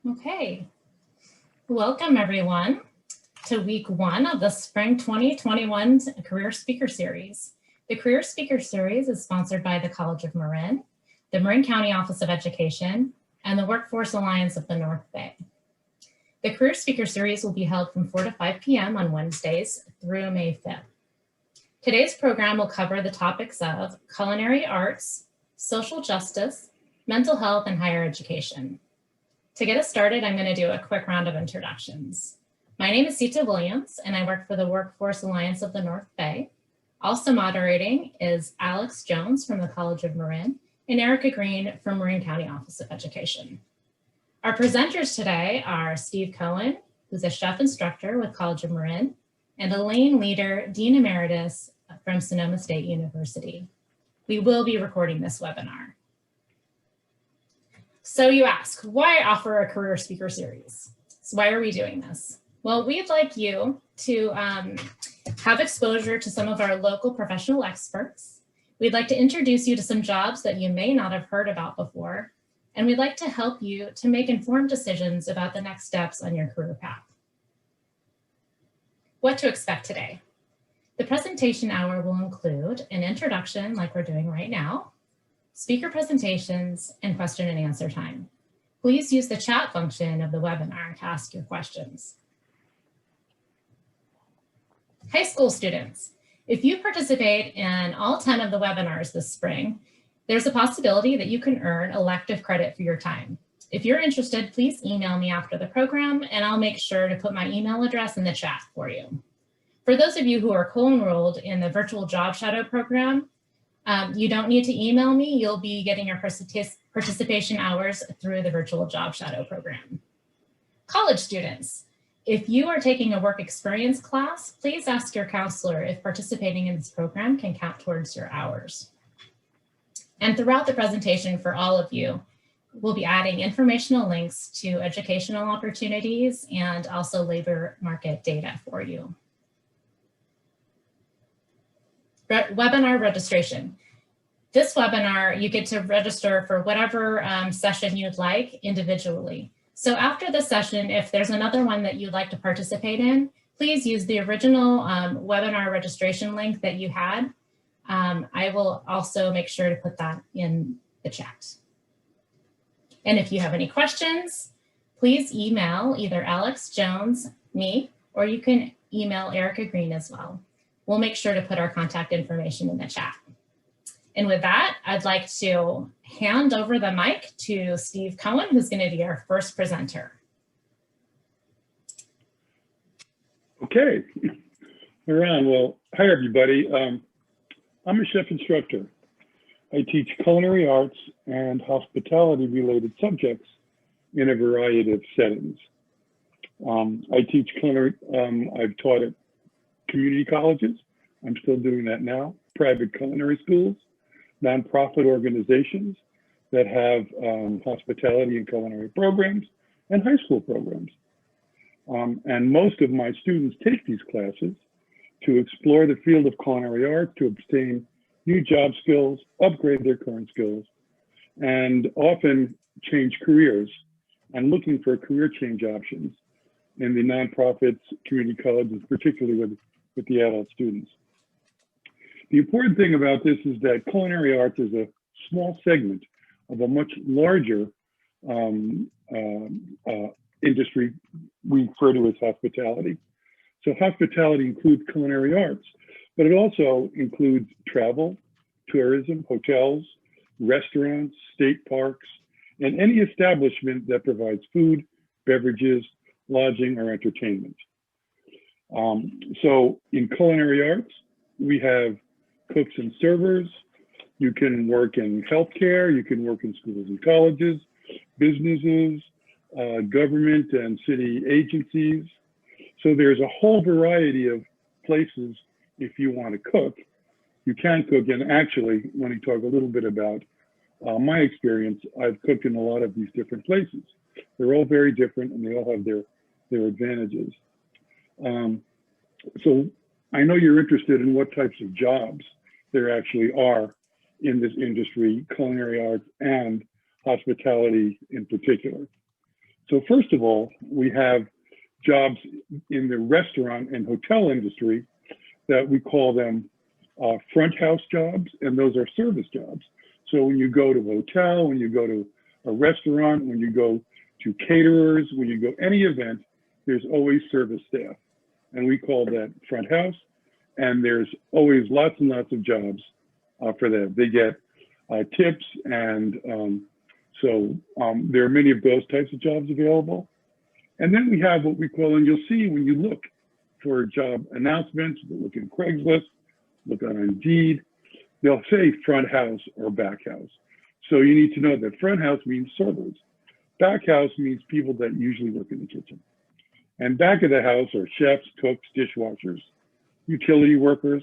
Okay, welcome everyone to week 1 of the Spring 2021 Career Speaker Series. The Career Speaker Series is sponsored by the College of Marin, the Marin County Office of Education, and the Workforce Alliance of the North Bay. The Career Speaker Series will be held from 4 to 5 p.m. on Wednesdays through May 5th. Today's program will cover the topics of culinary arts, social justice, mental health, and higher education. To get us started, I'm going to do a quick round of introductions. My name is Sita Williams, and I work for the Workforce Alliance of the North Bay. Also moderating is Alex Jones from the College of Marin and Erica Green from Marin County Office of Education. Our presenters today are Steve Cohen, who's a chef instructor with College of Marin, and Elaine Leeder, Dean Emeritus from Sonoma State University. We will be recording this webinar. So you ask, why offer a career speaker series? So why are we doing this? Well, we'd like you to have exposure to some of our local professional experts. We'd like to introduce you to some jobs that you may not have heard about before. And we'd like to help you to make informed decisions about the next steps on your career path. What to expect today? The presentation hour will include an introduction like we're doing right now, speaker presentations, and question and answer time. Please use the chat function of the webinar to ask your questions. High school students, if you participate in all 10 of the webinars this spring, there's a possibility that you can earn elective credit for your time. If you're interested, please email me after the program and I'll make sure to put my email address in the chat for you. For those of you who are co-enrolled in the virtual job shadow program, you don't need to email me. You'll be getting your participation hours through the virtual job shadow program. College students, if you are taking a work experience class, please ask your counselor if participating in this program can count towards your hours. And throughout the presentation for all of you, we'll be adding informational links to educational opportunities and also labor market data for you. Webinar registration. This webinar, you get to register for whatever session you'd like individually. So after this session, if there's another one that you'd like to participate in, please use the original webinar registration link that you had. I will also make sure to put that in the chat. And if you have any questions, please email either Alex Jones, me, or you can email Erica Green as well. We'll make sure to put our contact information in the chat. And with that, I'd like to hand over the mic to Steve Cohen, who's going to be our first presenter. Okay, we're on. Well, hi everybody. I'm a chef instructor. I teach culinary arts and hospitality related subjects in a variety of settings. I teach culinary, I've taught at community colleges. I'm still doing that now. Private culinary schools, nonprofit organizations that have hospitality and culinary programs, and high school programs. And most of my students take these classes to explore the field of culinary art, to obtain new job skills, upgrade their current skills, and often change careers and looking for career change options in the nonprofits, community colleges, particularly with the adult students. The important thing about this is that culinary arts is a small segment of a much larger industry we refer to as hospitality. So hospitality includes culinary arts, but it also includes travel, tourism, hotels, restaurants, state parks, and any establishment that provides food, beverages, lodging, or entertainment. So in culinary arts, we have cooks and servers. You can work in healthcare, you can work in schools and colleges, businesses, government and city agencies. So there's a whole variety of places if you want to cook. You can cook, and actually, let me talk a little bit about my experience. I've cooked in a lot of these different places. They're all very different and they all have their advantages. So I know you're interested in what types of jobs there actually are in this industry, culinary arts and hospitality in particular. So first of all, we have jobs in the restaurant and hotel industry that we call them front house jobs, and those are service jobs. So when you go to a hotel, when you go to a restaurant, when you go to caterers, when you go any event, there's always service staff, and we call that front house. And there's always lots and lots of jobs for them. They get tips, and there are many of those types of jobs available. And then we have what we call, and you'll see when you look for job announcements, look in Craigslist, look on Indeed, they'll say front house or back house. So you need to know that front house means servers. Back house means people that usually work in the kitchen. And back of the house are chefs, cooks, dishwashers, utility workers,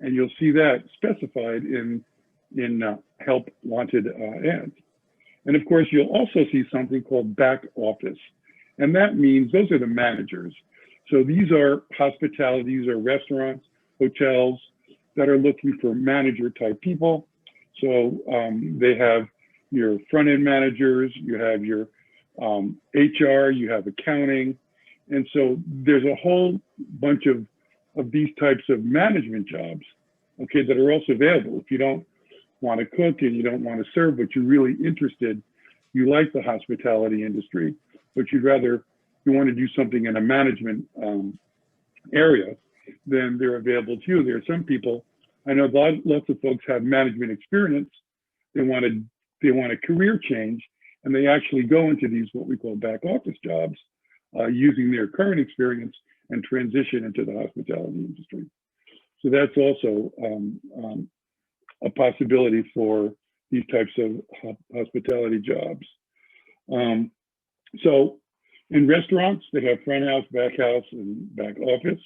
and you'll see that specified in help wanted ads. And of course, you'll also see something called back office. And that means those are the managers. So these are hospitality, these are restaurants, hotels that are looking for manager type people. So they have your front end managers, you have your HR, you have accounting. And so there's a whole bunch of these types of management jobs, okay, that are also available. If you don't want to cook and you don't want to serve, but you're really interested, you like the hospitality industry, but you want to do something in a management area, then they're available to you. There are some people, I know lots of folks have management experience, they want a career change, and they actually go into these, what we call back office jobs, using their current experience and transition into the hospitality industry. So that's also a possibility for these types of hospitality jobs. So in restaurants, they have front house, back house, and back office.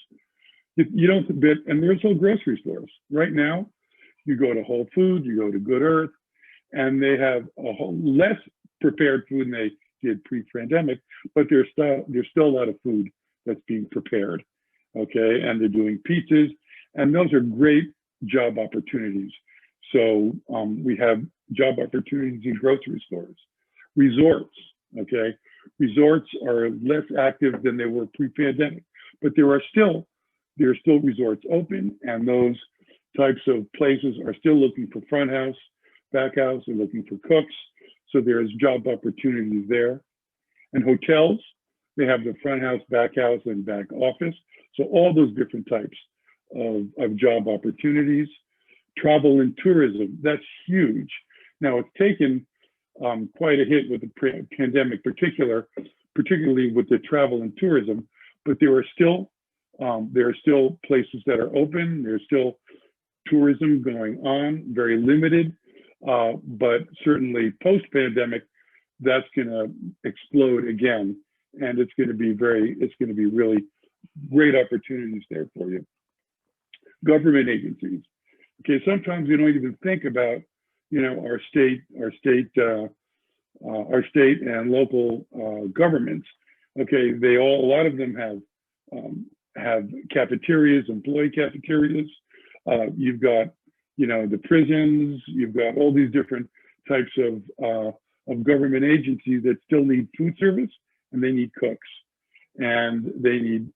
You don't, and there's also grocery stores. Right now, you go to Whole Foods, you go to Good Earth, and they have a whole less prepared food than they did pre-pandemic, but there's still a lot of food that's being prepared, okay? And they're doing pizzas, and those are great job opportunities. So we have job opportunities in grocery stores. Resorts, okay? Resorts are less active than they were pre-pandemic, but there are still resorts open, and those types of places are still looking for front house, back house, and looking for cooks. So there's job opportunities there. And hotels, they have the front house, back house, and back office. So all those different types of job opportunities. Travel and tourism, that's huge. Now it's taken quite a hit with the pandemic, particularly with the travel and tourism, but there are still places that are open. There's still tourism going on, very limited, but certainly post-pandemic, that's going to explode again, and it's going to be really great opportunities there for you. Government agencies. Okay, sometimes we don't even think about, our state and local governments. Okay, a lot of them have cafeterias, employee cafeterias. You've got, the prisons. You've got all these different types of government agencies that still need food service, and they need cooks, and they need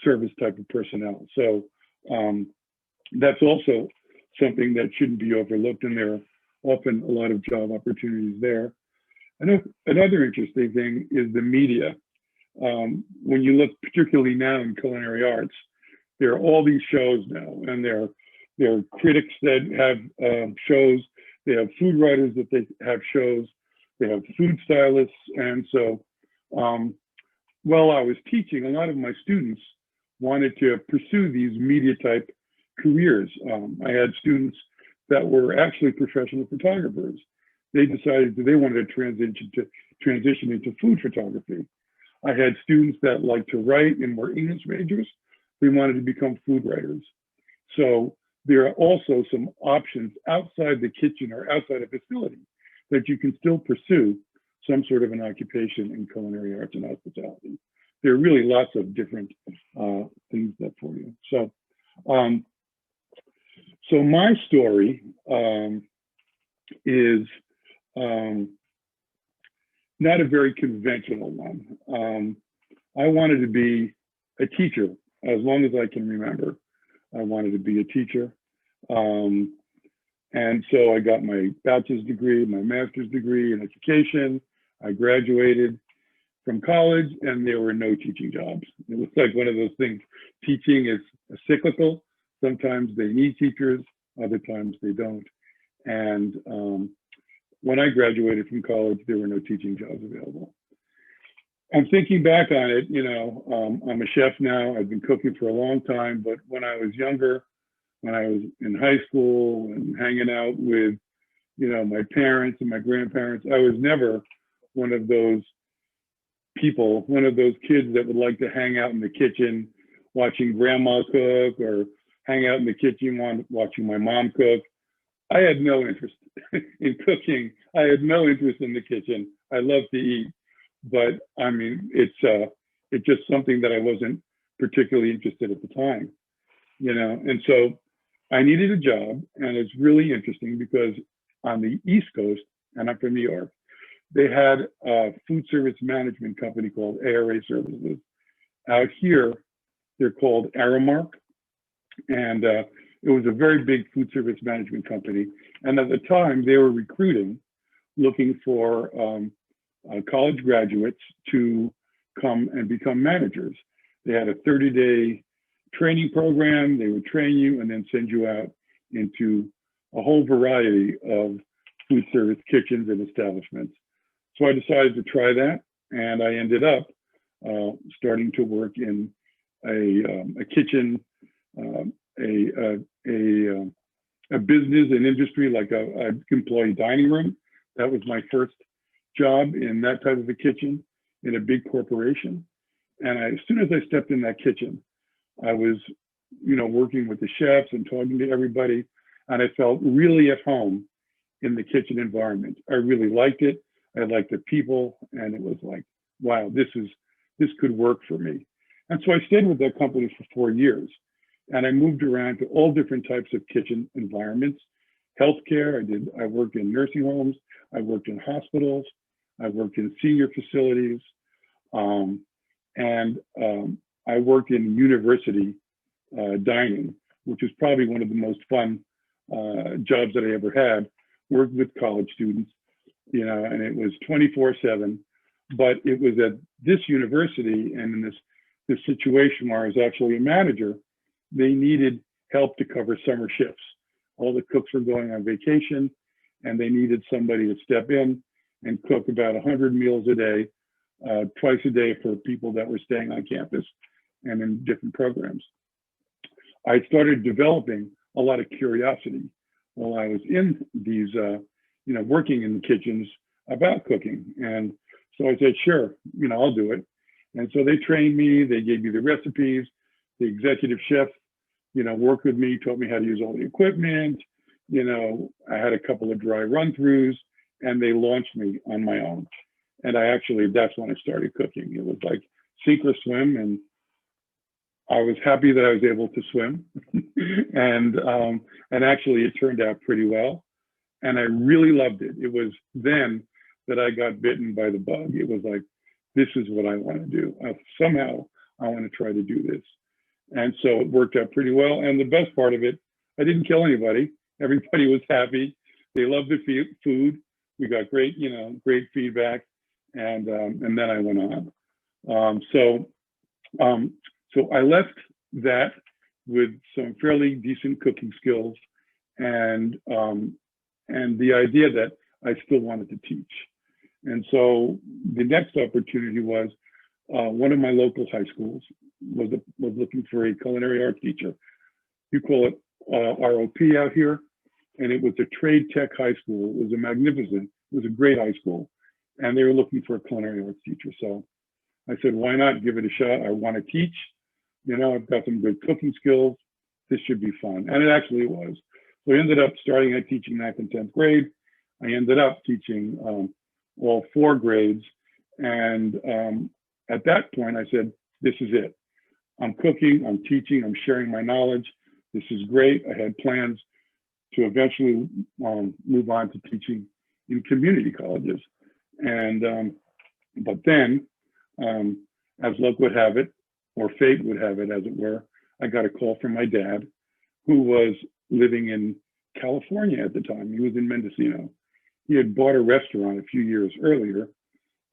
service type of personnel. So that's also something that shouldn't be overlooked, and there are often a lot of job opportunities there. Another interesting thing is the media. When you look particularly now in culinary arts, there are all these shows now, and there are critics that have shows, they have food writers that they have shows, they have food stylists. And so while I was teaching, a lot of my students wanted to pursue these media type careers. I had students that were actually professional photographers. They decided that they wanted to transition into food photography. I had students that liked to write and were English majors. They wanted to become food writers. So there are also some options outside the kitchen or outside a facility that you can still pursue some sort of an occupation in culinary arts and hospitality. There are really lots of different things that for you. So, so my story is not a very conventional one. I wanted to be a teacher as long as I can remember. I wanted to be a teacher. And so I got my bachelor's degree, my master's degree in education. I graduated from college and there were no teaching jobs. It was like one of those things, teaching is cyclical. Sometimes they need teachers, other times they don't. And when I graduated from college, there were no teaching jobs available. I'm thinking back on it, you know, I'm a chef now. I've been cooking for a long time, but when I was younger, when I was in high school and hanging out with, you know, my parents and my grandparents, I was never one of those people, one of those kids that would like to hang out in the kitchen watching grandma cook or hang out in the kitchen watching my mom cook. I had no interest in cooking. I had no interest in the kitchen. I love to eat, but I mean, it's just something that I wasn't particularly interested at the time, you know? And so I needed a job, and it's really interesting because on the East Coast, and I'm from New York, they had a food service management company called ARA Services. Out here, they're called Aramark, and it was a very big food service management company. And at the time, they were recruiting, looking for college graduates to come and become managers. They had a 30-day training program. They would train you and then send you out into a whole variety of food service kitchens and establishments. So I decided to try that, and I ended up starting to work in a kitchen, a business and industry, like a employee dining room. That was my first job in that type of a kitchen in a big corporation. And as soon as I stepped in that kitchen, I was, you know, working with the chefs and talking to everybody, and I felt really at home in the kitchen environment. I really liked it. I liked the people, and it was like, wow, this could work for me. And so I stayed with that company for 4 years, and I moved around to all different types of kitchen environments. Healthcare, I worked in nursing homes, I worked in hospitals, I worked in senior facilities, and I worked in university dining, which was probably one of the most fun jobs that I ever had. Worked with college students, you know, and it was 24/7. But it was at this university and in this situation where I was actually a manager, they needed help to cover summer shifts. All the cooks were going on vacation, and they needed somebody to step in and cook about 100 meals a day, twice a day for people that were staying on campus and in different programs. I started developing a lot of curiosity while I was in these, you know, working in the kitchens about cooking. And so I said, sure, you know, I'll do it. And so they trained me, they gave me the recipes, the executive chef, you know, worked with me, taught me how to use all the equipment. You know, I had a couple of dry run-throughs, and they launched me on my own. And that's when I started cooking. It was like sink or swim, and I was happy that I was able to swim. and actually it turned out pretty well. And I really loved it. It was then that I got bitten by the bug. It was like, this is what I want to do. Somehow I want to try to do this. And so it worked out pretty well. And the best part of it, I didn't kill anybody. Everybody was happy. They loved the food. We got great, you know, great feedback. And then I went on. So I left that with some fairly decent cooking skills and the idea that I still wanted to teach. And so the next opportunity was one of my local high schools was looking for a culinary arts teacher. You call it ROP out here, and it was a trade tech high school. It was it was a great high school, and they were looking for a culinary arts teacher. So I said, why not give it a shot? I want to teach. You know, I've got some good cooking skills. This should be fun. And it actually was. So I ended up starting at teaching 9th and 10th grade. I ended up teaching all 4 grades. And at that point, I said, this is it. I'm cooking, I'm teaching, I'm sharing my knowledge. This is great. I had plans to eventually move on to teaching in community colleges. And But then, as luck would have it, or fate would have it, as it were, I got a call from my dad, who was living in California at the time. He was in Mendocino. He had bought a restaurant a few years earlier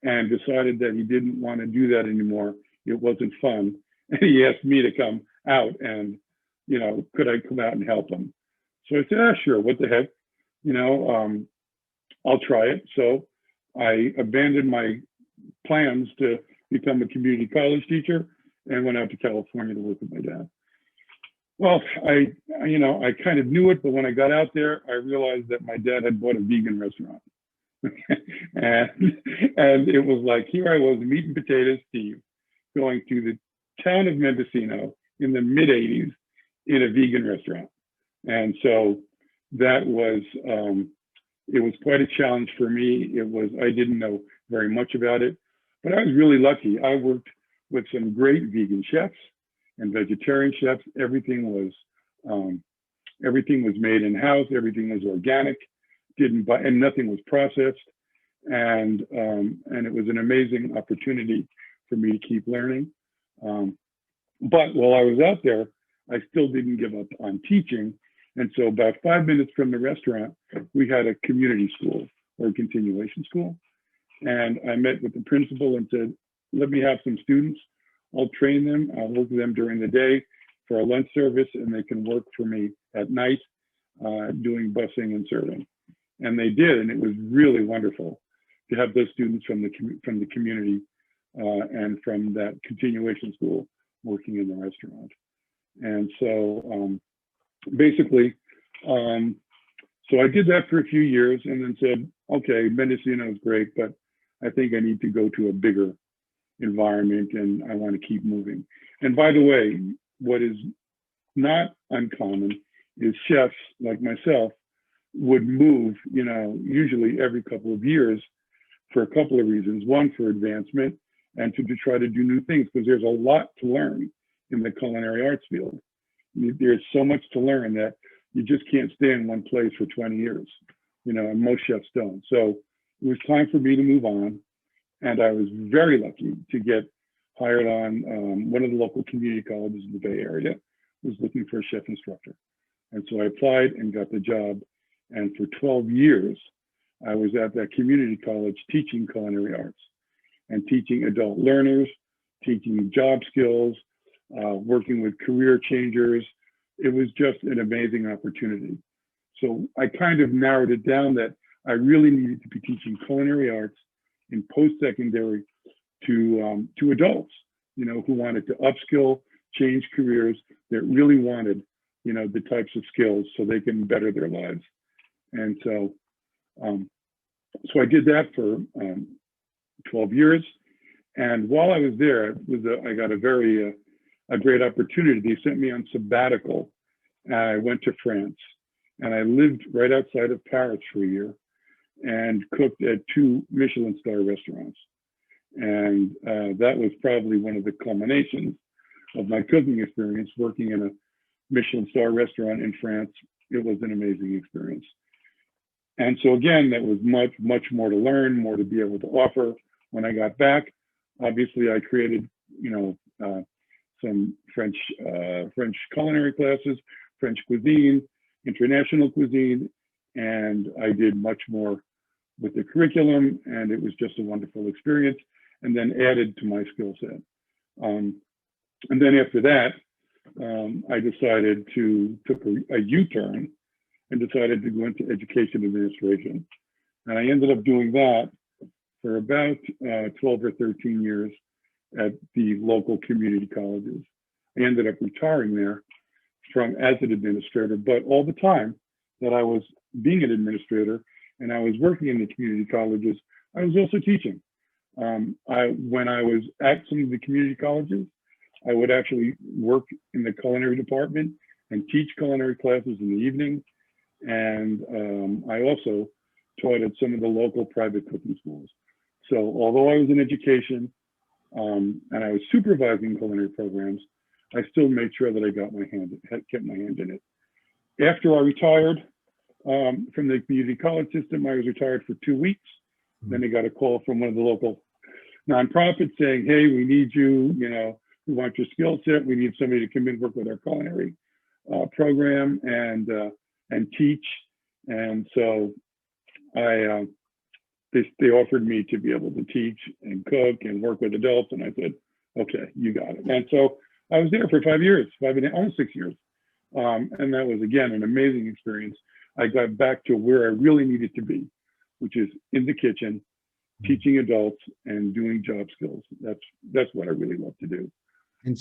and decided that he didn't want to do that anymore. It wasn't fun. And he asked me to come out and, could I come out and help him? So I said, sure, what the heck? I'll try it. So I abandoned my plans to become a community college teacher and went out to California to work with my dad. Well, I kind of knew it, but when I got out there, I realized that my dad had bought a vegan restaurant. and it was like, here I was, meat and potatoes Steve, going to the town of Mendocino in the mid 80s in a vegan restaurant. And so that was, it was quite a challenge for me. I didn't know very much about it, but I was really lucky. I worked with some great vegan chefs and vegetarian chefs. Everything was made in-house. Everything was organic, and nothing was processed. And it was an amazing opportunity for me to keep learning. But while I was out there, I still didn't give up on teaching. And so about 5 minutes from the restaurant, we had a community school or a continuation school. And I met with the principal and said, let me have some students. I'll train them. I'll work with them during the day for a lunch service, and they can work for me at night doing busing and serving. And they did, and it was really wonderful to have those students from the community and from that continuation school working in the restaurant. And so basically, so I did that for a few years and then said, okay, Mendocino is great, but I think I need to go to a bigger environment and I want to keep moving. And by the way, what is not uncommon is chefs like myself would move, usually every couple of years for a couple of reasons. One, for advancement, and to try to do new things, because there's a lot to learn in the culinary arts field. There's so much to learn that you just can't stay in one place for 20 years, and most chefs don't. So it was time for me to move on. And I was very lucky to get hired on one of the local community colleges in the Bay Area, was looking for a chef instructor. And so I applied and got the job. And for 12 years, I was at that community college teaching culinary arts and teaching adult learners, teaching job skills, working with career changers. It was just an amazing opportunity. So I kind of narrowed it down that I really needed to be teaching culinary arts in post-secondary to adults, who wanted to upskill, change careers, that really wanted, the types of skills so they can better their lives. And so, so I did that for 12 years. And while I was there, I got a great opportunity. They sent me on sabbatical. I went to France, and I lived right outside of Paris for a year and cooked at 2 Michelin star restaurants. And that was probably one of the culminations of my cooking experience, working in a Michelin star restaurant in France. It was an amazing experience. And so again, that was much, much more to learn, more to be able to offer. When I got back, obviously I created, some French culinary classes, French cuisine, international cuisine, and I did much more with the curriculum, and it was just a wonderful experience, and then added to my skill set. And then after that, I decided to took a U-turn and decided to go into education administration. And I ended up doing that for about 12 or 13 years at the local community colleges. I ended up retiring there as an administrator, but all the time that I was being an administrator and I was working in the community colleges, I was also teaching. When I was at some of the community colleges, I would actually work in the culinary department and teach culinary classes in the evening. And I also taught at some of the local private cooking schools. So although I was in education and I was supervising culinary programs, I still made sure that I kept my hand in it. After I retired from the community college system, I was retired for 2 weeks. Then I got a call from one of the local nonprofit saying, hey, we need you, we want your skill set. We need somebody to come in and work with our culinary program and teach. And so they offered me to be able to teach and cook and work with adults. And I said, okay, you got it. And so I was there for 5 years, almost 6 years. And that was, again, an amazing experience. I got back to where I really needed to be, which is in the kitchen, teaching adults and doing job skills. That's what I really love to do. And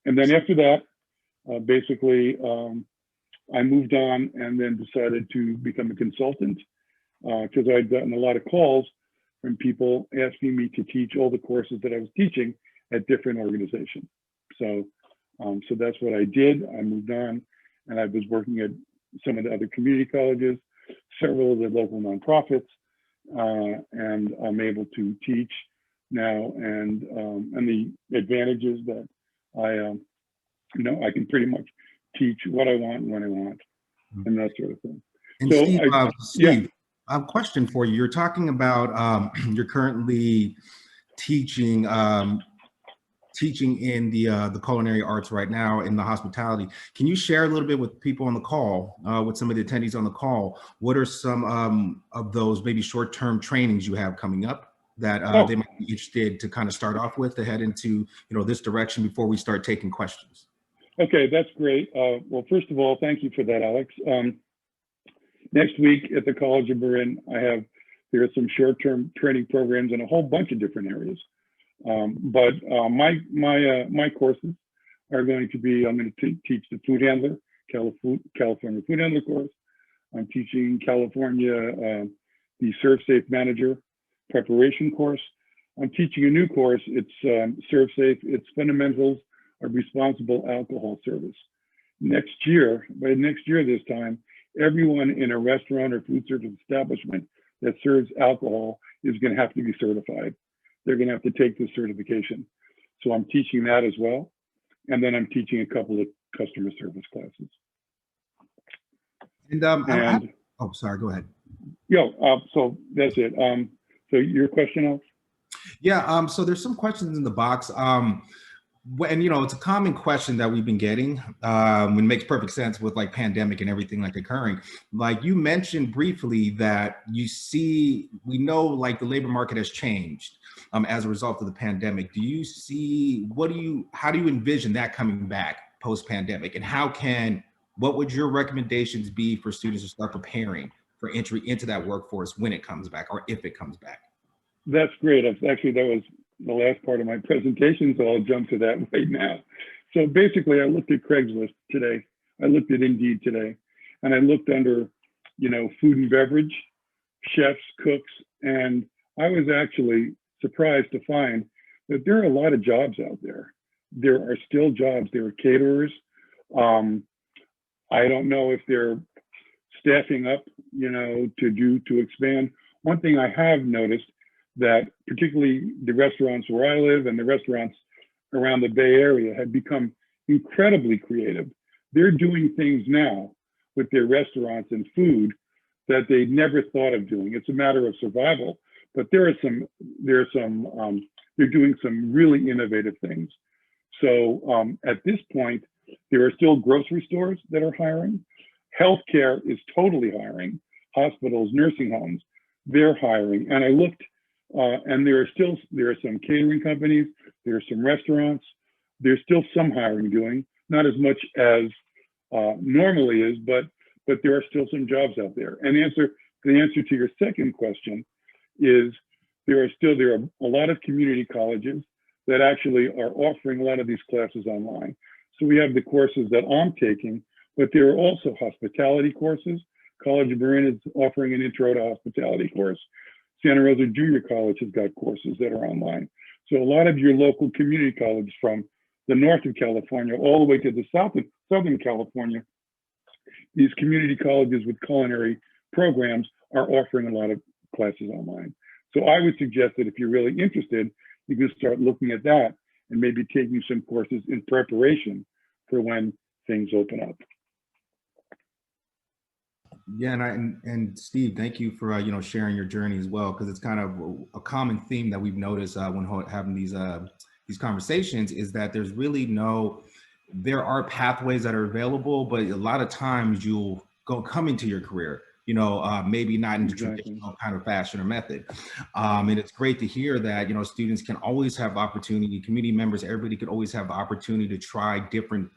then after that, basically, I moved on and then decided to become a consultant because I'd gotten a lot of calls from people asking me to teach all the courses that I was teaching at different organizations. So that's what I did. I moved on, and I was working at some of the other community colleges, several of the local nonprofits, and I'm able to teach now. And the advantages that I can pretty much teach what I want when I want, and that sort of thing. And so Steve, yeah. I have a question for you. You're talking about you're currently teaching in the culinary arts right now in the hospitality. Can you share a little bit with people on the call, with some of the attendees on the call? What are some of those maybe short-term trainings you have coming up that they might be interested to kind of start off with to head into this direction before we start taking questions? Okay, that's great. Well, first of all, thank you for that, Alex. Next week at the College of Marin, there are some short-term training programs in a whole bunch of different areas. But my courses are going to be, I'm going to teach the food handler, California food handler course. I'm teaching California the Serve Safe Manager preparation course. I'm teaching a new course. It's Serve Safe. It's Fundamentals of Responsible Alcohol Service. By next year this time, everyone in a restaurant or food service establishment that serves alcohol is going to have to be certified. They're going to have to take this certification. So I'm teaching that as well. And then I'm teaching a couple of customer service classes. And oh, sorry, go ahead. Yeah, so that's it. So your question, Alex? Yeah, so there's some questions in the box. And it's a common question that we've been getting. It makes perfect sense with like pandemic and everything like occurring. Like you mentioned briefly that we know like the labor market has changed as a result of the pandemic. Do you see, how do you envision that coming back post-pandemic? And what would your recommendations be for students to start preparing for entry into that workforce when it comes back or if it comes back? That's great. Actually, that was the last part of my presentation, so I'll jump to that right now. So basically, I looked at Craigslist today. I looked at Indeed today, and I looked under, food and beverage, chefs, cooks, and I was actually surprised to find that there are a lot of jobs out there. There are still jobs. There are caterers. I don't know if they're staffing up, to expand. One thing I have noticed that particularly the restaurants where I live and the restaurants around the Bay Area have become incredibly creative. They're doing things now with their restaurants and food that they never thought of doing. It's a matter of survival, but they're doing some really innovative things. So at this point, there are still grocery stores that are hiring. Healthcare is totally hiring. Hospitals, nursing homes, they're hiring. And I looked, and there are some catering companies, there are some restaurants, there's still some hiring doing, not as much as normally is, but there are still some jobs out there. And the answer to your second question is there are a lot of community colleges that actually are offering a lot of these classes online. So we have the courses that I'm taking, but there are also hospitality courses. College of Marin is offering an intro to hospitality course. Santa Rosa Junior College has got courses that are online. So a lot of your local community colleges from the north of California all the way to the southern California, these community colleges with culinary programs are offering a lot of classes online. So I would suggest that if you're really interested, you can start looking at that and maybe taking some courses in preparation for when things open up. Yeah, and Steve, thank you for sharing your journey as well, because it's kind of a common theme that we've noticed when having these conversations is that there's really there are pathways that are available, but a lot of times you'll come into your career, maybe not in the Exactly. traditional kind of fashion or method. And it's great to hear that students can always have opportunity, community members, everybody could always have the opportunity to try different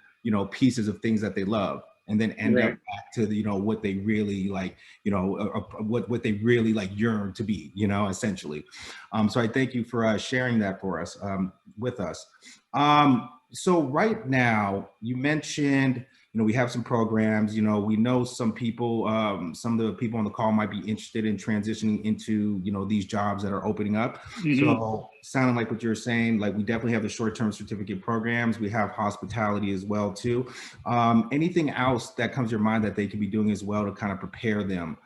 pieces of things that they love, and then end up Right. back to what they really like, what they really like yearn to be, essentially. So I thank you for sharing that for us, with us. So right now, you mentioned, we have some programs, we know some people, some of the people on the call might be interested in transitioning into, these jobs that are opening up. So sounding like what you're saying, like we definitely have the short-term certificate programs. We have hospitality as well too. Anything else that comes to your mind that they could be doing as well to kind of prepare them,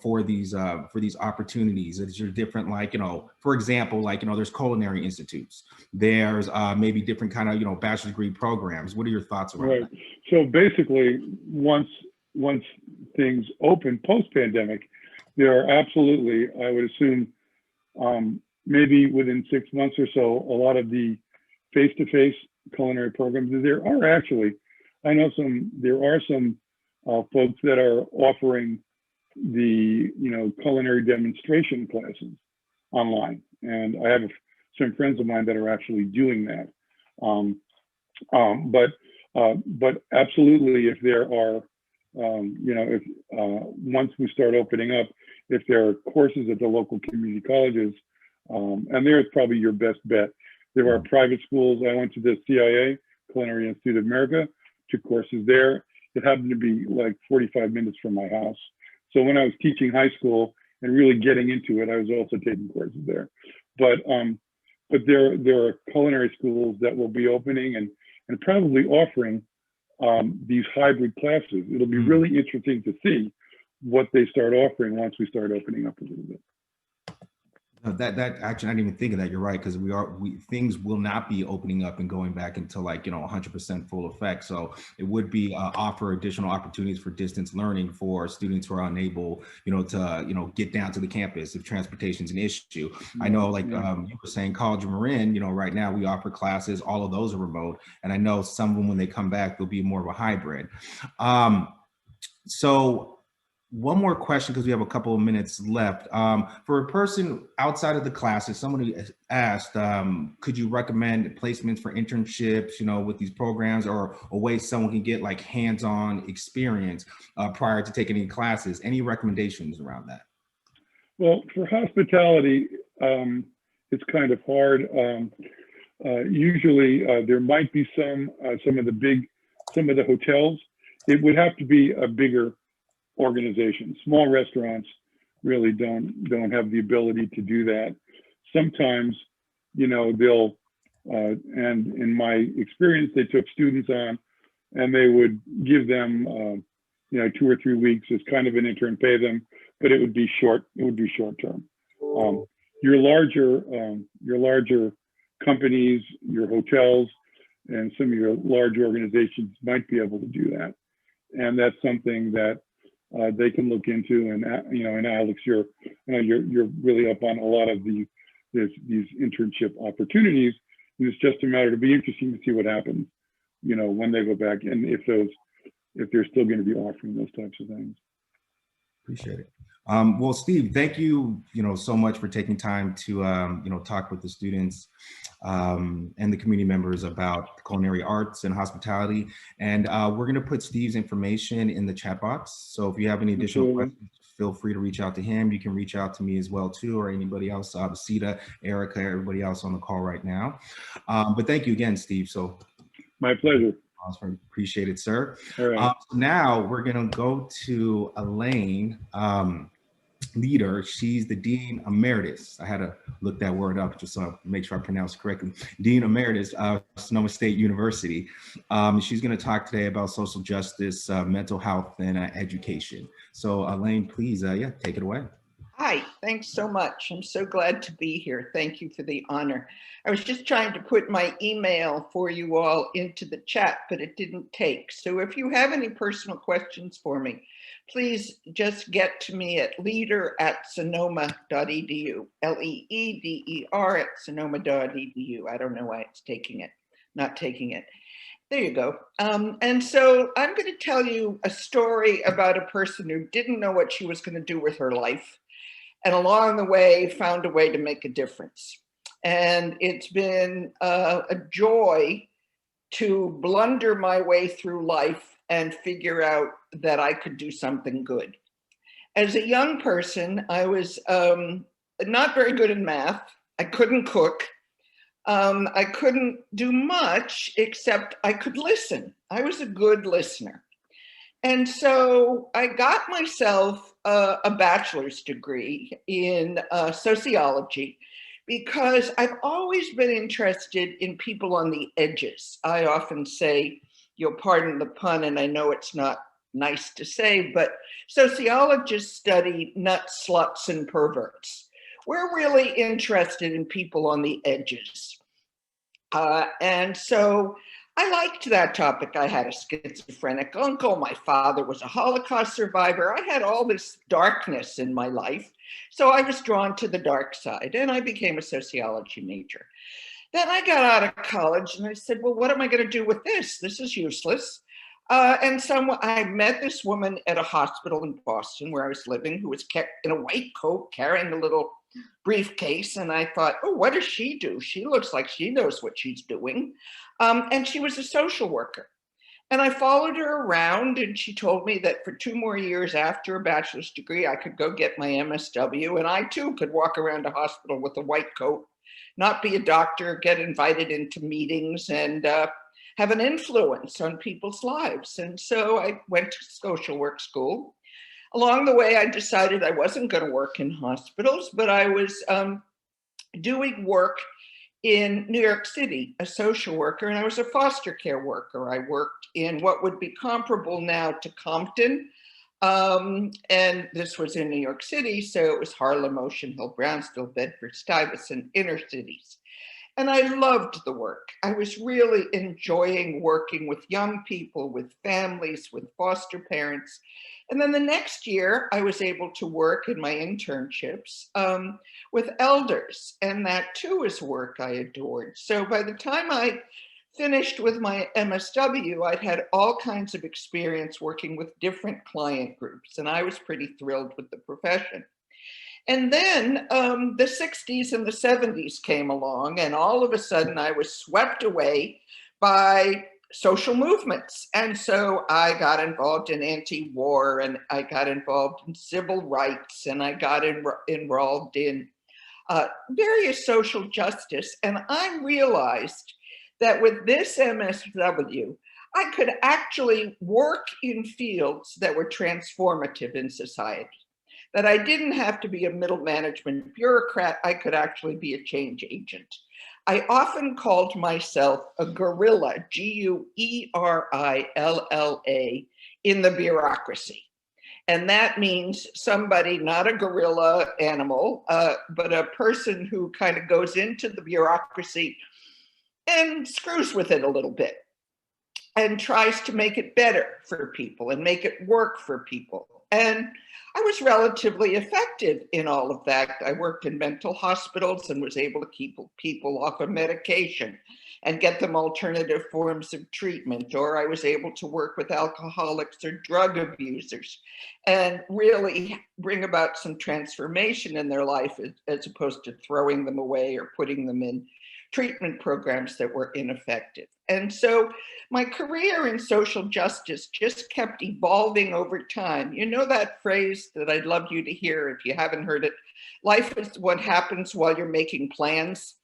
for these opportunities? Is there different, like, for example, like, there's culinary institutes, there's maybe different kind of, bachelor's degree programs. What are your thoughts around that? So basically, once things open post-pandemic, there are absolutely, I would assume, maybe within 6 months or so, a lot of the face-to-face culinary programs. There are actually, I know there are some folks that are offering the culinary demonstration classes online, and I have some friends of mine that are actually doing that. But absolutely, if there are, if once we start opening up, if there are courses at the local community colleges, and there's probably your best bet. There are private schools. I went to the CIA, Culinary Institute of America, took courses there. It happened to be like 45 minutes from my house. So when I was teaching high school and really getting into it, I was also taking courses there. But there are culinary schools that will be opening and probably offering these hybrid classes. It'll be really interesting to see what they start offering once we start opening up a little bit. That actually, I didn't even think of that. You're right, because things will not be opening up and going back into 100% full effect. So it would be offer additional opportunities for distance learning for students who are unable, to get down to the campus if transportation is an issue. I know, you were saying, College of Marin, right now we offer classes. All of those are remote, and I know some of them, when they come back, they'll be more of a hybrid. So one more question, because we have a couple of minutes left. For a person outside of the classes, somebody asked, could you recommend placements for internships, with these programs, or a way someone can get hands-on experience prior to taking any classes? Any recommendations around that? Well, for hospitality, it's kind of hard. Usually there might be some of the hotels. It would have to be a bigger organization. Small restaurants really don't have the ability to do that. Sometimes, they'll, and in my experience, they took students on and they would give them, 2 or 3 weeks as kind of an intern, pay them, but it would be short term. Your larger companies, your hotels, and some of your large organizations might be able to do that. And that's something that they can look into. And and Alex, you're really up on a lot of these internship opportunities. And it's just a matter, to be interesting to see what happens, when they go back, and if they're still going to be offering those types of things. Appreciate it. Well, Steve, thank you, so much for taking time to, talk with the students and the community members about culinary arts and hospitality. And we're going to put Steve's information in the chat box. So if you have any additional questions, feel free to reach out to him. You can reach out to me as well, too, or anybody else, Sita, Erica, everybody else on the call right now. But thank you again, Steve. So my pleasure. Awesome. Appreciate it, sir. All right. Now we're going to go to Elaine Leeder. She's the Dean Emeritus. I had to look that word up just so I make sure I pronounce it correctly. Dean Emeritus, Sonoma State University. She's going to talk today about social justice, mental health, and education. So Elaine, please, take it away. Hi, thanks so much. I'm so glad to be here. Thank you for the honor. I was just trying to put my email for you all into the chat, but it didn't take. So if you have any personal questions for me, please just get to me at leeder@sonoma.edu, LEEDER@sonoma.edu. I don't know why it's not taking it. There you go. And so I'm going to tell you a story about a person who didn't know what she was going to do with her life, and along the way found a way to make a difference. And it's been a joy to blunder my way through life and figure out that I could do something good. As a young person, I was not very good in math. I couldn't cook. I couldn't do much except I could listen. I was a good listener. And so I got myself a bachelor's degree in sociology because I've always been interested in people on the edges. I often say, you'll pardon the pun, and I know it's not nice to say, but sociologists study nuts, sluts, and perverts. We're really interested in people on the edges. And so I liked that topic. I had a schizophrenic uncle. My father was a Holocaust survivor. I had all this darkness in my life. So I was drawn to the dark side, and I became a sociology major. Then I got out of college and I said, well, what am I going to do with this? This is useless. And so I met this woman at a hospital in Boston where I was living, who was kept in a white coat carrying a little briefcase. And I thought, oh, what does she do? She looks like she knows what she's doing. And she was a social worker. And I followed her around, and she told me that for 2 more years after a bachelor's degree, I could go get my MSW, and I too could walk around a hospital with a white coat, not be a doctor, get invited into meetings, and have an influence on people's lives. And so I went to social work school. Along the way, I decided I wasn't going to work in hospitals, but I was doing work in New York City, a social worker, and I was a foster care worker. I worked in what would be comparable now to Compton, and this was in New York City, so it was Harlem, Ocean Hill, Brownsville, Bedford, Stuyvesant, inner cities. And I loved the work. I was really enjoying working with young people, with families, with foster parents. And then the next year, I was able to work in my internships with elders. And that too is work I adored. So by the time I finished with my MSW, I'd had all kinds of experience working with different client groups. And I was pretty thrilled with the profession. And then the 60s and the 70s came along, and all of a sudden I was swept away by social movements. And so I got involved in anti-war, and I got involved in civil rights, and I got involved in various social justice. And I realized that with this MSW, I could actually work in fields that were transformative in society. That I didn't have to be a middle management bureaucrat, I could actually be a change agent. I often called myself a guerrilla, Guerilla, in the bureaucracy. And that means somebody, not a gorilla animal, but a person who kind of goes into the bureaucracy and screws with it a little bit and tries to make it better for people and make it work for people. And I was relatively effective in all of that. I worked in mental hospitals and was able to keep people off of medication and get them alternative forms of treatment. Or I was able to work with alcoholics or drug abusers and really bring about some transformation in their life, as opposed to throwing them away or putting them in treatment programs that were ineffective. And so my career in social justice just kept evolving over time. You know that phrase that I'd love you to hear if you haven't heard it, life is what happens while you're making plans.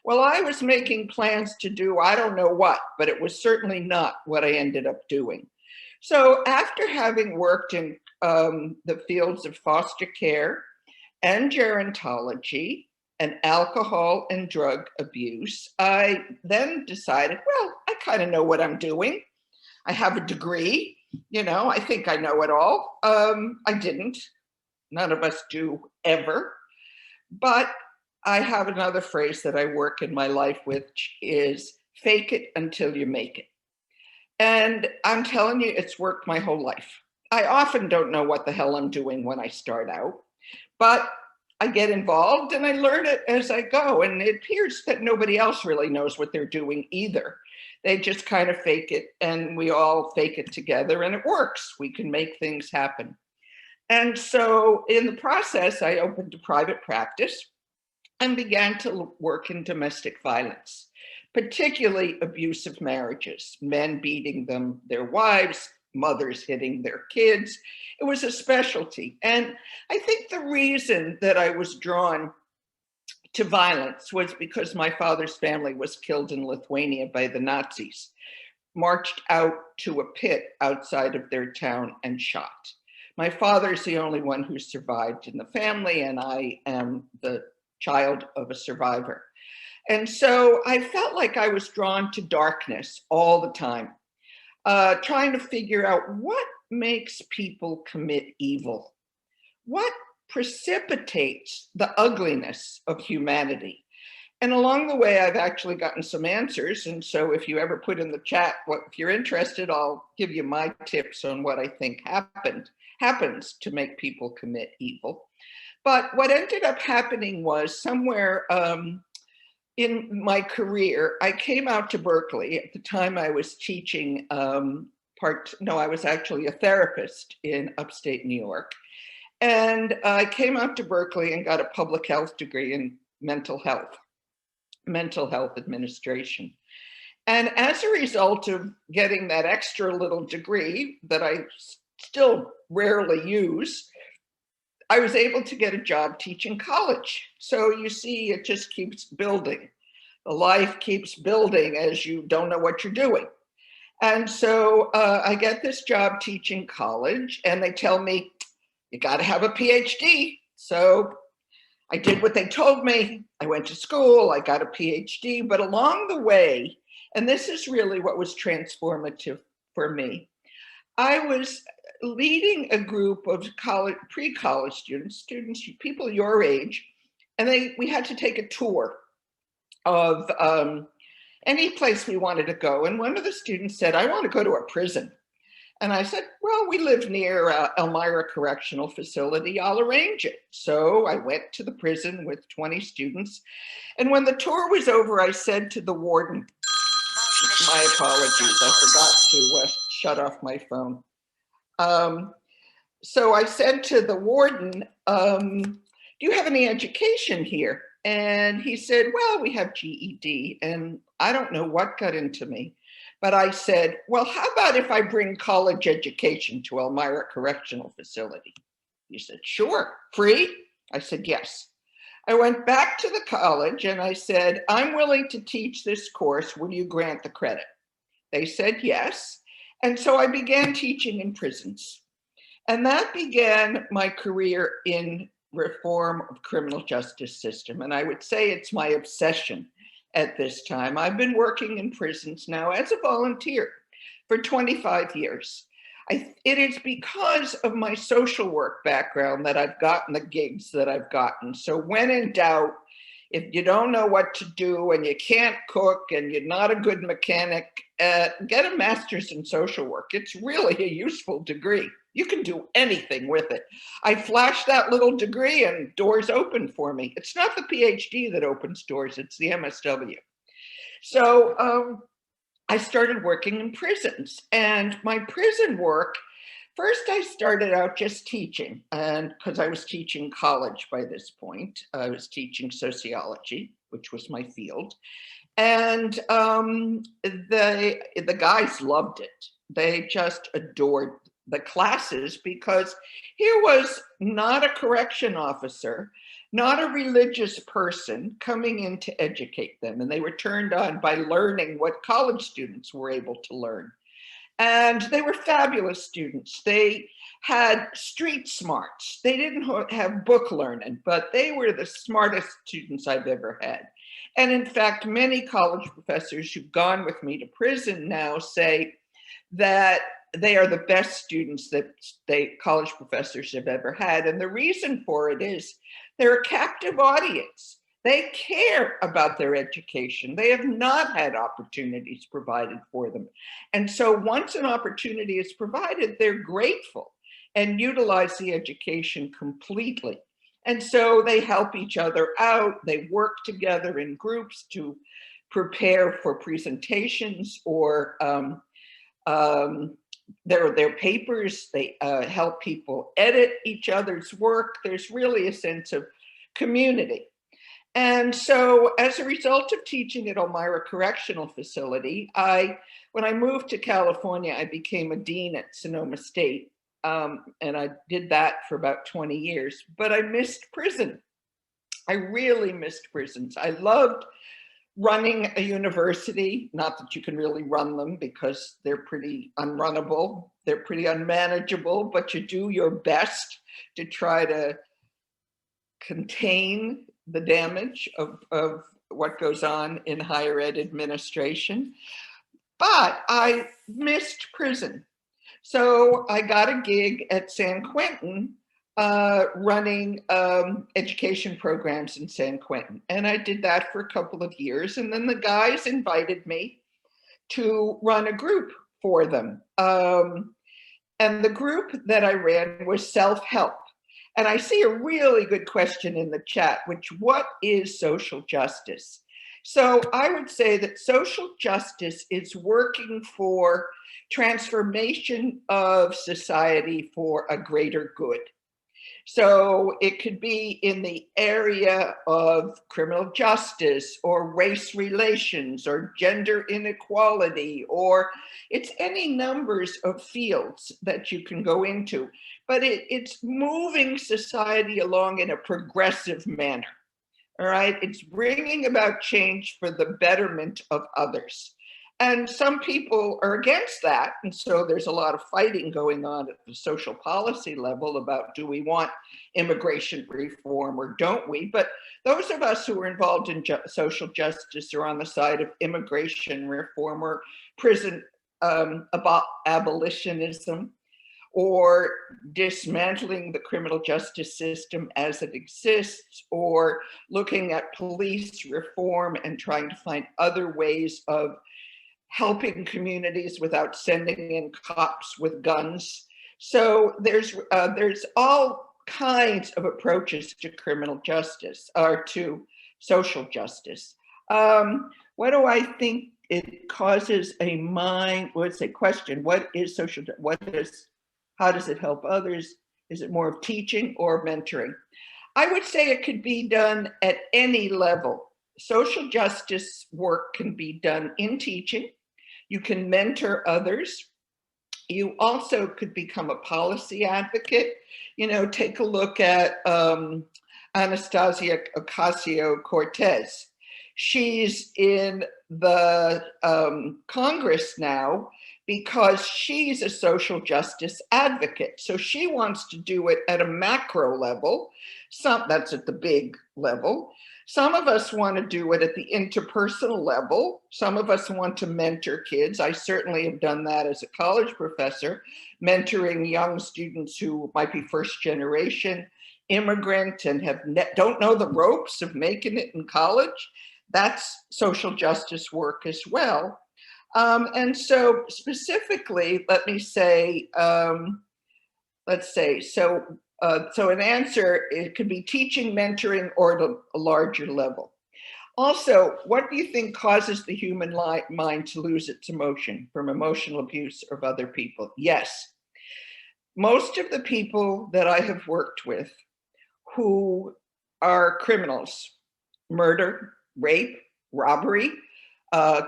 Well, I was making plans to do I don't know what, but it was certainly not what I ended up doing. So after having worked in the fields of foster care and gerontology, and alcohol and drug abuse, I then decided, well, I kind of know what I'm doing. I have a degree, you know, I think I know it all. I didn't. None of us do ever. But I have another phrase that I work in my life with, which is fake it until you make it. And I'm telling you, it's worked my whole life. I often don't know what the hell I'm doing when I start out, but I get involved and I learn it as I go. And it appears that nobody else really knows what they're doing either. They just kind of fake it, and we all fake it together, and it works. We can make things happen. And so in the process, I opened a private practice and began to work in domestic violence, particularly abusive marriages, men beating their wives, mothers hitting their kids. It was a specialty. And I think the reason that I was drawn to violence was because my father's family was killed in Lithuania by the Nazis, marched out to a pit outside of their town and shot. My father's the only one who survived in the family, and I am the child of a survivor. And so I felt like I was drawn to darkness all the time, trying to figure out what makes people commit evil, what precipitates the ugliness of humanity. And along the way, I've actually gotten some answers. And so if you ever put in the chat, if you're interested, I'll give you my tips on what I think happens to make people commit evil. But what ended up happening was somewhere in my career, I came out to Berkeley. At the time I was teaching I was actually a therapist in upstate New York. And I came out to Berkeley and got a public health degree in mental health administration. And as a result of getting that extra little degree that I still rarely use, I was able to get a job teaching college. So you see, it just keeps building. The life keeps building as you don't know what you're doing. And so I get this job teaching college, and they tell me, you got to have a Ph.D. So I did what they told me. I went to school, I got a Ph.D. But along the way, and this is really what was transformative for me, I was leading a group of pre-college students, people your age, and we had to take a tour of any place we wanted to go. And one of the students said, I want to go to a prison. And I said, well, we live near Elmira Correctional Facility. I'll arrange it. So I went to the prison with 20 students. And when the tour was over, I said to the warden, my apologies, I forgot to shut off my phone. So I said to the warden, do you have any education here? And he said, well, we have GED. And I don't know what got into me. But I said, well, how about if I bring college education to Elmira Correctional Facility? He said, sure. Free? I said, yes. I went back to the college and I said, I'm willing to teach this course. Will you grant the credit? They said yes. And so I began teaching in prisons. And that began my career in reform of criminal justice system. And I would say it's my obsession at this time. I've been working in prisons now as a volunteer for 25 years. It is because of my social work background that I've gotten the gigs that I've gotten. So when in doubt, if you don't know what to do and you can't cook and you're not a good mechanic, get a master's in social work. It's really a useful degree. You can do anything with it. I flashed that little degree and doors open for me. It's not the PhD that opens doors, it's the MSW. So I started working in prisons, and my prison work, first I started out just teaching, and because I was teaching college by this point, I was teaching sociology, which was my field. And the guys loved it. They just adored the classes because here was not a correction officer, not a religious person coming in to educate them. And they were turned on by learning what college students were able to learn. And they were fabulous students. They had street smarts. They didn't have book learning, but they were the smartest students I've ever had. And in fact, many college professors who've gone with me to prison now say that they are the best students that college professors have ever had. And the reason for it is they're a captive audience. They care about their education. They have not had opportunities provided for them. And so once an opportunity is provided, they're grateful. and utilize the education completely. And so they help each other out. They work together in groups to prepare for presentations or their papers. They help people edit each other's work. There's really a sense of community. And so as a result of teaching at Elmira Correctional Facility, when I moved to California, I became a dean at Sonoma State. And I did that for about 20 years, but I missed prison. I really missed prisons. I loved running a university, not that you can really run them because they're pretty unrunnable, they're pretty unmanageable, but you do your best to try to contain the damage of what goes on in higher ed administration. But I missed prison. So I got a gig at San Quentin running education programs in San Quentin. And I did that for a couple of years. And then the guys invited me to run a group for them. And the group that I ran was self-help. And I see a really good question in the chat, what is social justice? So I would say that social justice is working for transformation of society for a greater good. So it could be in the area of criminal justice or race relations or gender inequality, or it's any numbers of fields that you can go into, but it's moving society along in a progressive manner. All right, it's bringing about change for the betterment of others. And some people are against that. And so there's a lot of fighting going on at the social policy level about, do we want immigration reform or don't we? But those of us who are involved in social justice are on the side of immigration reform or prison abolitionism, or dismantling the criminal justice system as it exists, or looking at police reform and trying to find other ways of helping communities without sending in cops with guns. So there's all kinds of approaches to criminal justice or to social justice. What do I think it causes a mind? What's a question? What is social? How does it help others? Is it more of teaching or mentoring? I would say it could be done at any level. Social justice work can be done in teaching. You can mentor others. You also could become a policy advocate. Take a look at Anastasia Ocasio-Cortez. She's in the Congress now because she's a social justice advocate. So she wants to do it at a macro level. That's at the big level. Some of us want to do it at the interpersonal level. Some of us want to mentor kids. I certainly have done that as a college professor, mentoring young students who might be first generation immigrant and don't know the ropes of making it in college. That's social justice work as well. And so specifically, let me say, so an answer, it could be teaching, mentoring, or at a larger level. Also, what do you think causes the human mind to lose its emotion from emotional abuse of other people? Yes. Most of the people that I have worked with who are criminals, murder, rape, robbery,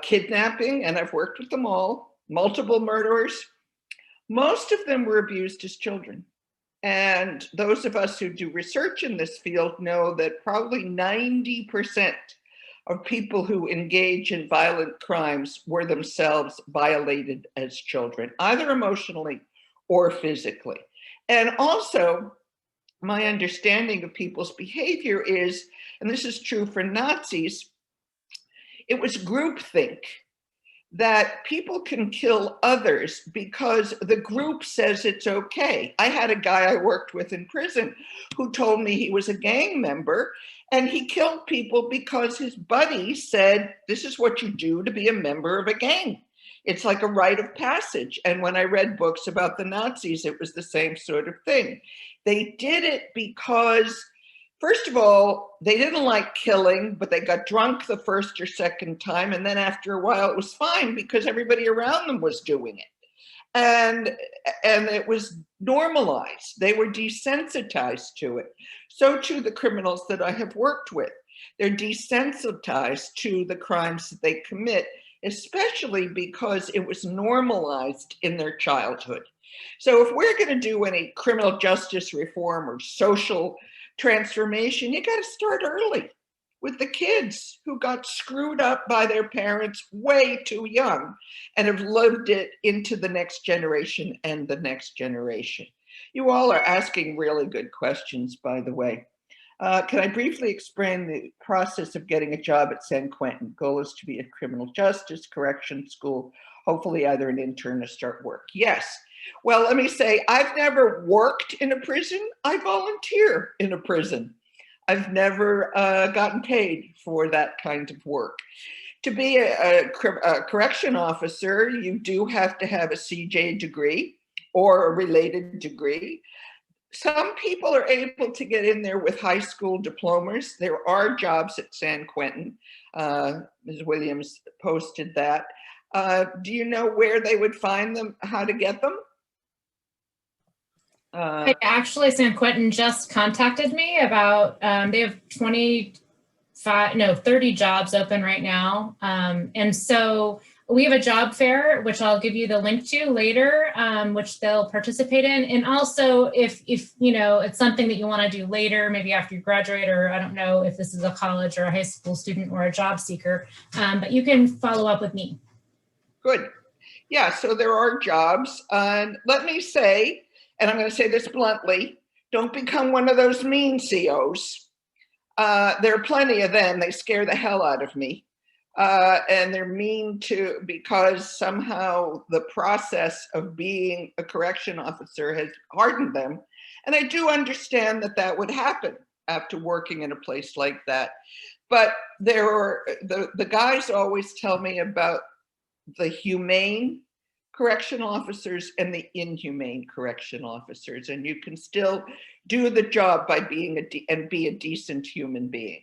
kidnapping, and I've worked with them all, multiple murderers, most of them were abused as children. And those of us who do research in this field know that probably 90% of people who engage in violent crimes were themselves violated as children, either emotionally or physically. And also, my understanding of people's behavior is, and this is true for Nazis, it was groupthink, that people can kill others because the group says it's okay. I had a guy I worked with in prison who told me he was a gang member and he killed people because his buddy said, this is what you do to be a member of a gang. It's like a rite of passage. And when I read books about the Nazis, it was the same sort of thing. They did it because, first of all, they didn't like killing, but they got drunk the first or second time. And then after a while, it was fine because everybody around them was doing it. And it was normalized. They were desensitized to it. So too the criminals that I have worked with. They're desensitized to the crimes that they commit, especially because it was normalized in their childhood. So if we're going to do any criminal justice reform or social transformation, you got to start early with the kids who got screwed up by their parents way too young and have lived it into the next generation and the next generation. You all are asking really good questions, by the way. Can I briefly explain the process of getting a job at San Quentin? Goal is to be a criminal justice correction school, hopefully either an intern or start work. Yes. Well, let me say, I've never worked in a prison. I volunteer in a prison. I've never gotten paid for that kind of work. To be a correction officer, you do have to have a CJ degree or a related degree. Some people are able to get in there with high school diplomas. There are jobs at San Quentin. Ms. Williams posted that. Do you know where they would find them, how to get them? Actually, San Quentin just contacted me about, they have 30 jobs open right now. And so we have a job fair, which I'll give you the link to later, which they'll participate in. And also if you know, it's something that you want to do later, maybe after you graduate, or I don't know if this is a college or a high school student or a job seeker, but you can follow up with me. Good. Yeah, so there are jobs. And let me say, and I'm going to say this bluntly, don't become one of those mean COs. There are plenty of them. They scare the hell out of me. And they're mean to, because somehow the process of being a correction officer has hardened them. And I do understand that that would happen after working in a place like that. But there are, the guys always tell me about the humane correction officers and the inhumane correction officers, and you can still do the job by being be a decent human being.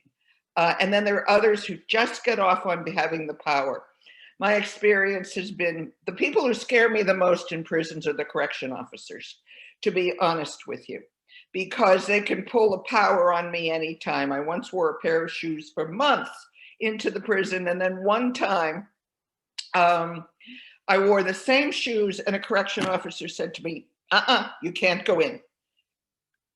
And then there are others who just get off on having the power. My experience has been the people who scare me the most in prisons are the correction officers, to be honest with you, because they can pull a power on me anytime. I once wore a pair of shoes for months into the prison, and then one time, I wore the same shoes and a correction officer said to me, you can't go in.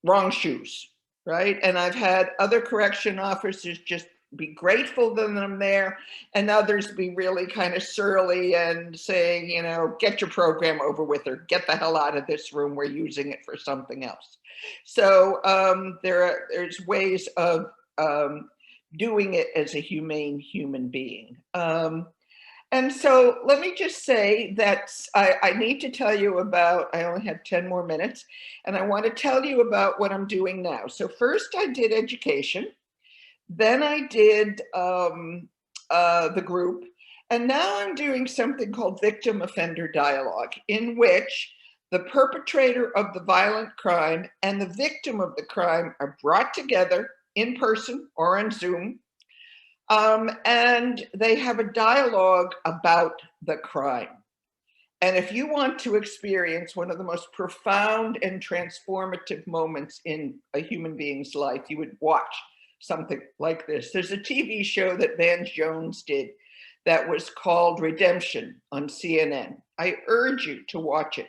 Wrong shoes, right? And I've had other correction officers just be grateful that I'm there, and others be really kind of surly and saying, you know, get your program over with or get the hell out of this room. We're using it for something else. So there's ways of doing it as a humane human being. And so let me just say that I need to tell you about, I only have 10 more minutes, and I want to tell you about what I'm doing now. So first I did education, then I did the group, and now I'm doing something called victim offender dialogue, in which the perpetrator of the violent crime and the victim of the crime are brought together in person or on Zoom. And they have a dialogue about the crime. And if you want to experience one of the most profound and transformative moments in a human being's life, you would watch something like this. There's a TV show that Van Jones did that was called Redemption on CNN. I urge you to watch it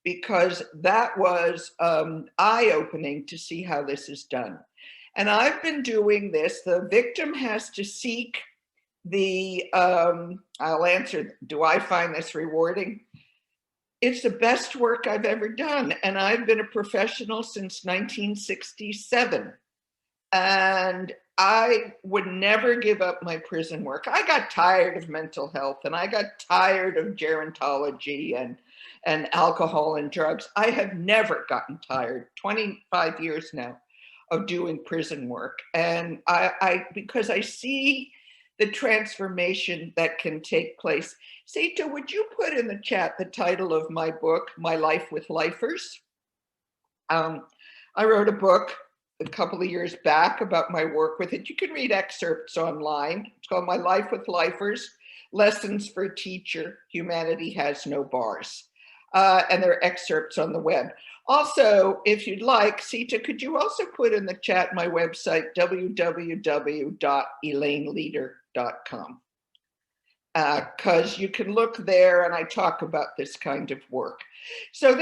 because that was eye-opening to see how this is done. And I've been doing this. The victim has to seek the, I'll answer, do I find this rewarding? It's the best work I've ever done. And I've been a professional since 1967. And I would never give up my prison work. I got tired of mental health and I got tired of gerontology and alcohol and drugs. I have never gotten tired, 25 years now, of doing prison work. And because I see the transformation that can take place. Sita, would you put in the chat the title of my book, My Life with Lifers? I wrote a book a couple of years back about my work with it. You can read excerpts online. It's called My Life with Lifers, Lessons for a Teacher, Humanity Has No Bars. And there are excerpts on the web. Also, if you'd like, Sita, could you also put in the chat my website, www.elaineleeder.com? Because you can look there and I talk about this kind of work. So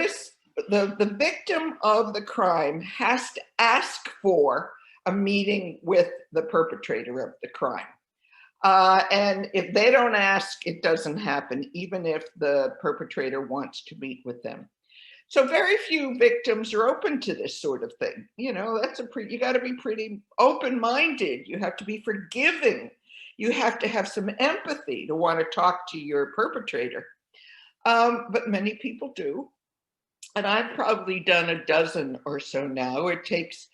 the victim of the crime has to ask for a meeting with the perpetrator of the crime. And if they don't ask, it doesn't happen, even if the perpetrator wants to meet with them. So very few victims are open to this sort of thing. You know, you got to be pretty open-minded. You have to be forgiving. You have to have some empathy to want to talk to your perpetrator. But many people do. And I've probably done a dozen or so now. It takes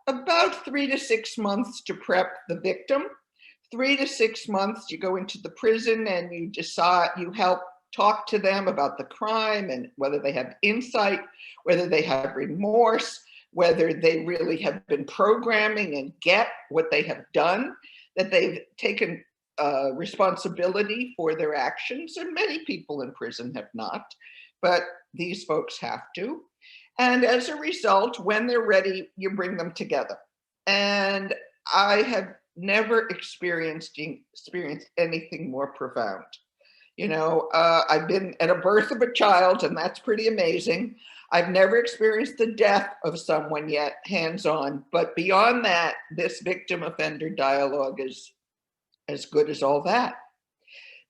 about 3 to 6 months to prep the victim. 3 to 6 months, you go into the prison and you decide, you help talk to them about the crime and whether they have insight, whether they have remorse, whether they really have been programming and get what they have done, that they've taken responsibility for their actions. And many people in prison have not, but these folks have to. And as a result, when they're ready, you bring them together. And I have never experienced anything more profound. You know, I've been at a birth of a child, and that's pretty amazing. I've never experienced the death of someone yet, hands-on, but beyond that, this victim-offender dialogue is as good as all that.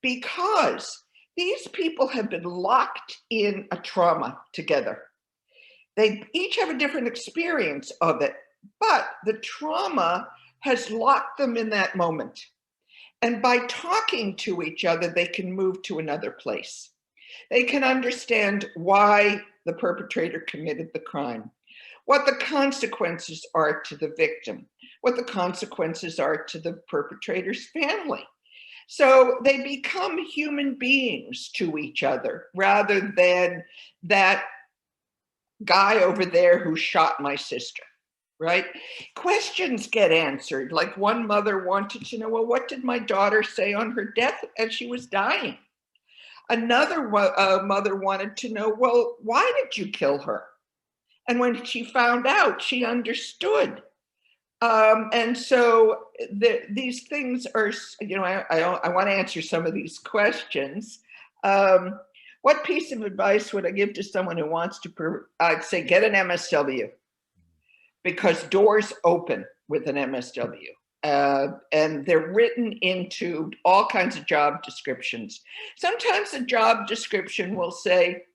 Because these people have been locked in a trauma together. They each have a different experience of it, but the trauma has locked them in that moment. And by talking to each other, they can move to another place. They can understand why the perpetrator committed the crime, what the consequences are to the victim, what the consequences are to the perpetrator's family. So they become human beings to each other rather than that guy over there who shot my sister. Right? Questions get answered. Like one mother wanted to know, well, what did my daughter say on her death as she was dying? Another mother wanted to know, well, why did you kill her? And when she found out, she understood. And so these things are, you know, I want to answer some of these questions. What piece of advice would I give to someone who wants to, I'd say get an MSW. Because doors open with an MSW, and they're written into all kinds of job descriptions. Sometimes the job description will say,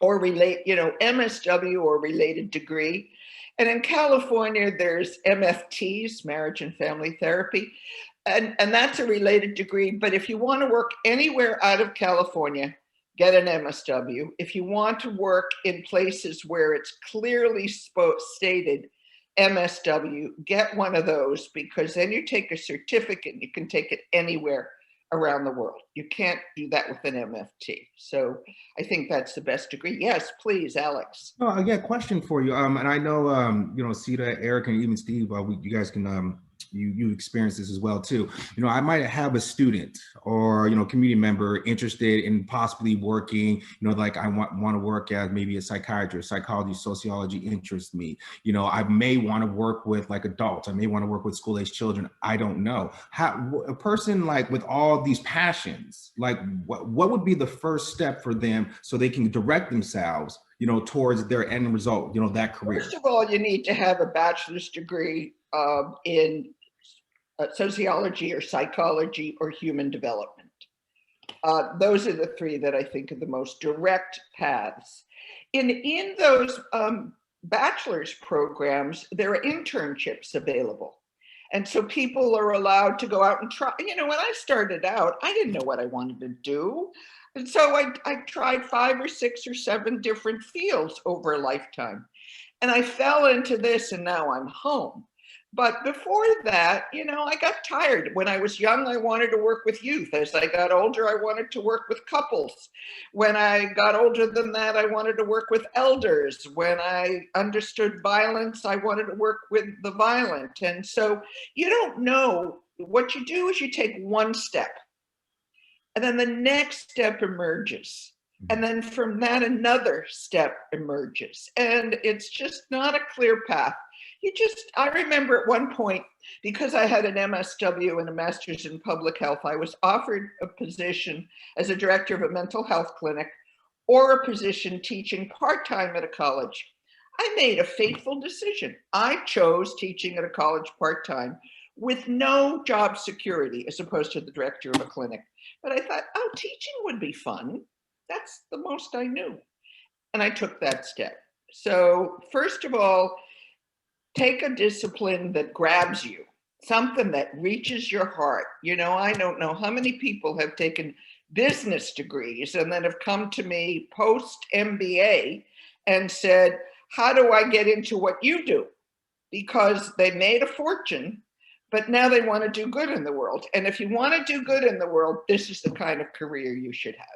or relate, you know, MSW or related degree. And in California, there's MFTs, marriage and family therapy, and that's a related degree. But if you want to work anywhere out of California, get an MSW. If you want to work in places where it's clearly stated MSW, get one of those, because then you take a certificate and you can take it anywhere around the world. You can't do that with an MFT. So I think that's the best degree. Yes, please, Alex. Oh, I got a question for you. And I know, you know, Sita, Eric, and even Steve, you guys can, you experience this as well too. You know, I might have a student or, you know, community member interested in possibly working, you know, like I want to work as maybe a psychiatrist, psychology, sociology interests me. You know, I may want to work with like adults. I may want to work with school-age children. I don't know. How a person like with all these passions, like what would be the first step for them so they can direct themselves, you know, towards their end result, you know, that career? First of all, you need to have a bachelor's degree in sociology or psychology or human development. Those are the three that I think are the most direct paths. In those bachelor's programs, there are internships available. And so people are allowed to go out and try. You know, when I started out, I didn't know what I wanted to do. And so I tried 5 or 6 or 7 different fields over a lifetime. And I fell into this and now I'm home. But before that, I got tired. When I was young, I wanted to work with youth. As I got older, I wanted to work with couples. When I got older than that, I wanted to work with elders. When I understood violence, I wanted to work with the violent. And so you don't know. What you do is you take one step, and then the next step emerges. And then from that, another step emerges. And it's just not a clear path. I remember at one point, because I had an MSW and a master's in public health, I was offered a position as a director of a mental health clinic or a position teaching part-time at a college. I made a fateful decision. I chose teaching at a college part-time with no job security as opposed to the director of a clinic. But I thought, oh, teaching would be fun. That's the most I knew. And I took that step. So first of all, take a discipline that grabs you, something that reaches your heart. I don't know how many people have taken business degrees and then have come to me post MBA and said, how do I get into what you do? Because they made a fortune, but now they want to do good in the world. And if you want to do good in the world, this is the kind of career you should have.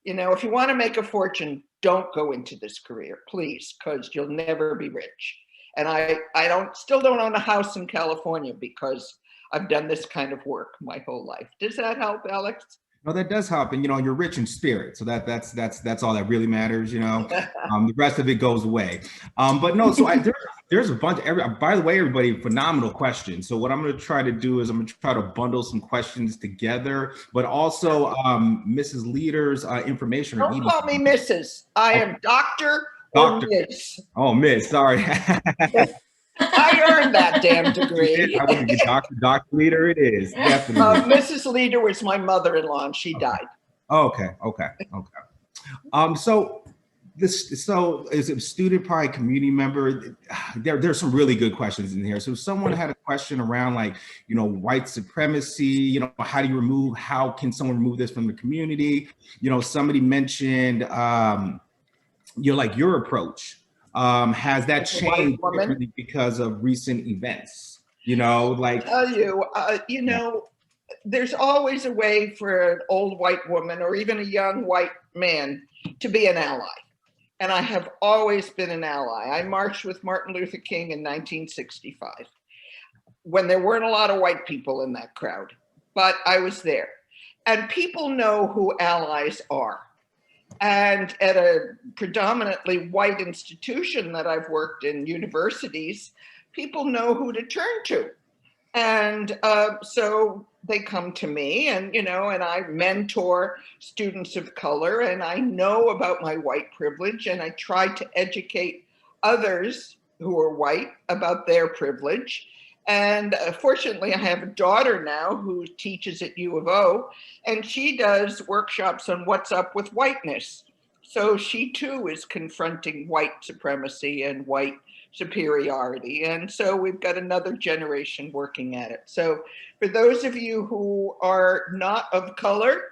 If you want to make a fortune, don't go into this career, please, because you'll never be rich. And I still don't own a house in California because I've done this kind of work my whole life. Does that help, Alex? No, that does help. And, you're rich in spirit. So that's all that really matters, the rest of it goes away. But no, so there's a bunch by the way, everybody, phenomenal questions. So what I'm going to try to do is I'm going to try to bundle some questions together, but also Mrs. Leader's information. Don't call me Mrs. I am Dr. or Miss. Oh, Miss, sorry. I earned that damn degree. I want to be Dr. Leeder. It is definitely. Mrs. Leeder was my mother-in-law, and she died. Okay. So is it student, probably community member? There's some really good questions in here. So if someone had a question around white supremacy, how can someone remove this from the community? Somebody mentioned your approach. Has that changed because of recent events? I tell you, there's always a way for an old white woman or even a young white man to be an ally. And I have always been an ally. I marched with Martin Luther King in 1965 when there weren't a lot of white people in that crowd, but I was there. And people know who allies are. And at a predominantly white institution that I've worked in, universities, people know who to turn to. And so they come to me and I mentor students of color, and I know about my white privilege, and I try to educate others who are white about their privilege. And fortunately, I have a daughter now who teaches at U of O, and she does workshops on what's up with whiteness. So she too is confronting white supremacy and white superiority. And so we've got another generation working at it. So for those of you who are not of color,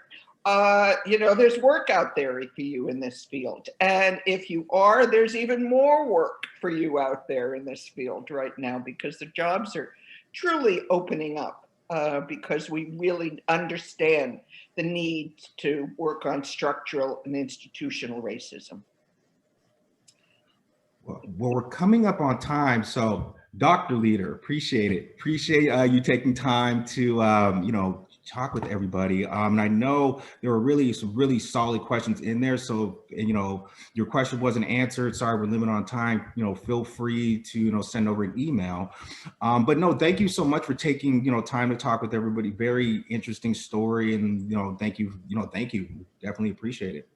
there's work out there for you in this field. And if you are, there's even more work for you out there in this field right now, because the jobs are truly opening up because we really understand the need to work on structural and institutional racism. Well, we're coming up on time. So Dr. Leeder, appreciate it. Appreciate you taking time to, talk with everybody. And I know there were some really solid questions in there. So, your question wasn't answered. Sorry, we're limited on time. Feel free to, send over an email. But no, thank you so much for taking, time to talk with everybody. Very interesting story. And, thank you. Definitely appreciate it.